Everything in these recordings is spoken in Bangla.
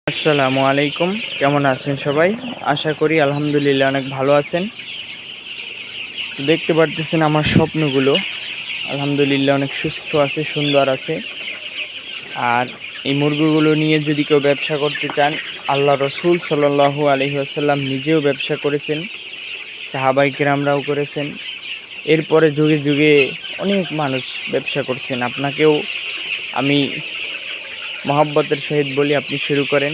আসসালামু আলাইকুম, কেমন আছেন সবাই? আশা করি আলহামদুলিল্লাহ অনেক ভালো আছেন। তো দেখতে পারতেছেন আমার স্বপ্নগুলো আলহামদুলিল্লাহ অনেক সুস্থ আছে, সুন্দর আছে। আর এই মুরগিগুলো নিয়ে যদি কেউ ব্যবসা করতে চান, আল্লাহ রসুল সাল্লাল্লাহু আলাইহি ওয়াসাল্লাম নিজেও ব্যবসা করেছেন, সাহাবাই কেরামরাও করেছেন, এরপরে যুগে যুগে অনেক মানুষ ব্যবসা করছেন। আপনাকেও আমি মহব্বতের সহিত বলি, আপনি শুরু করেন।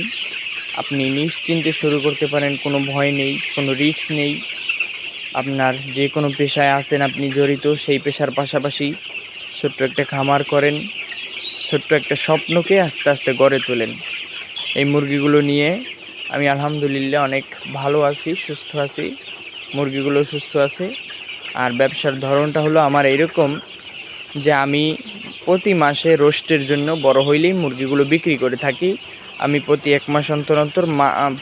আপনি নিশ্চিন্তে শুরু করতে পারেন, কোনো ভয় নেই, কোনো রিস্ক নেই। আপনার যে কোনো পেশায় আছেন আপনি জড়িত, সেই পেশার পাশাপাশি ছোট্ট একটা খামার করেন, ছোট্ট একটা স্বপ্নকে আস্তে আস্তে গড়ে তোলেন। এই মুরগিগুলো নিয়ে আমি আলহামদুলিল্লাহ অনেক ভালো আছি, সুস্থ আছি, মুরগিগুলো সুস্থ আছে। আর ব্যবসার ধরনটা হলো আমার এরকম যে আমি প্রতি মাসে রোস্টের জন্য বড় হইলেই মুরগিগুলো বিক্রি করে থাকি। আমি প্রতি 1 মাস অন্তর অন্তর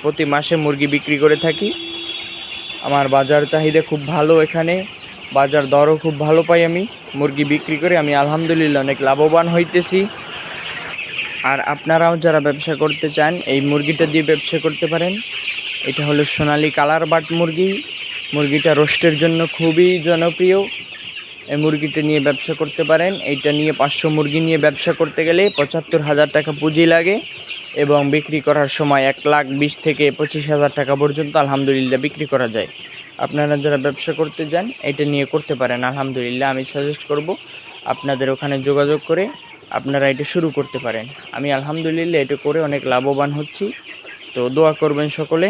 প্রতি মাসে মুরগি বিক্রি করে থাকি। আমার বাজার চাহিদা খুব ভালো, এখানে বাজার দরও খুব ভালো পাই। আমি মুরগি বিক্রি করে আমি আলহামদুলিল্লাহ অনেক লাভবান হইতেছি। আর আপনারাও যারা ব্যবসা করতে চান এই মুরগিটা দিয়ে ব্যবসা করতে পারেন। এটা হলো সোনালী কালার বাট মুরগি। মুরগিটা রোস্টের জন্য খুবই জনপ্রিয়। এই মুরগিটা নিয়ে ব্যবসা করতে পারেন। এইটা নিয়ে 500 মুরগি নিয়ে ব্যবসা করতে গেলে 75,000 টাকা পুঁজি লাগে এবং বিক্রি করার সময় 1,20,000 থেকে 25,000 টাকা পর্যন্ত আলহামদুলিল্লাহ বিক্রি করা যায়। আপনারা যারা ব্যবসা করতে যান এটা নিয়ে করতে পারেন। আলহামদুলিল্লাহ আমি সাজেস্ট করব আপনাদের ওখানে যোগাযোগ করে আপনারা এটা শুরু করতে পারেন। আমি আলহামদুলিল্লাহ এটা করে অনেক লাভবান হচ্ছি। তো দোয়া করবেন সকলে,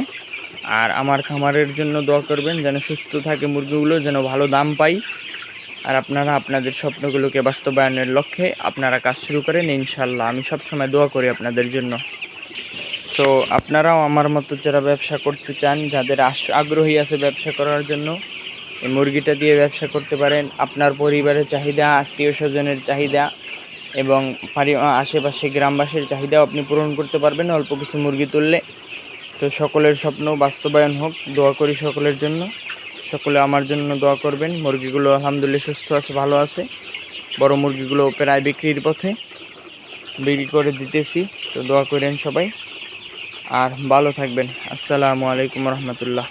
আর আমার খামারের জন্য দোয়া করবেন যেন সুস্থ থাকে মুরগিগুলো, যেন ভালো দাম পাই। আর আপনারা আপনাদের স্বপ্নগুলোকে বাস্তবায়নের লক্ষ্যে আপনারা কাজ শুরু করেন ইনশাল্লাহ। আমি সবসময় দোয়া করি আপনাদের জন্য। তো আপনারাও আমার মতো যারা ব্যবসা করতে চান, যাদের আগ্রহী আছে ব্যবসা করার জন্য, এই মুরগিটা দিয়ে ব্যবসা করতে পারেন। আপনার পরিবারের চাহিদা, আত্মীয় স্বজনের চাহিদা এবং আশেপাশে গ্রামবাসীর চাহিদাও আপনি পূরণ করতে পারবেন অল্প কিছু মুরগি তুললে। তো সকলের স্বপ্ন বাস্তবায়ন হোক, দোয়া করি সকলের জন্য। সকলে আমার জন্য দোয়া করবেন। মুরগিগুলো আলহামদুলিল্লাহ সুস্থ আছে, ভালো আছে। বড় মুরগিগুলো প্রায় বিক্রির পথে, বিক্রি করে দিতেছি। তো দোয়া করেন সবাই, আর ভালো থাকবেন। আসসালামু আলাইকুম রহমতুল্লাহ।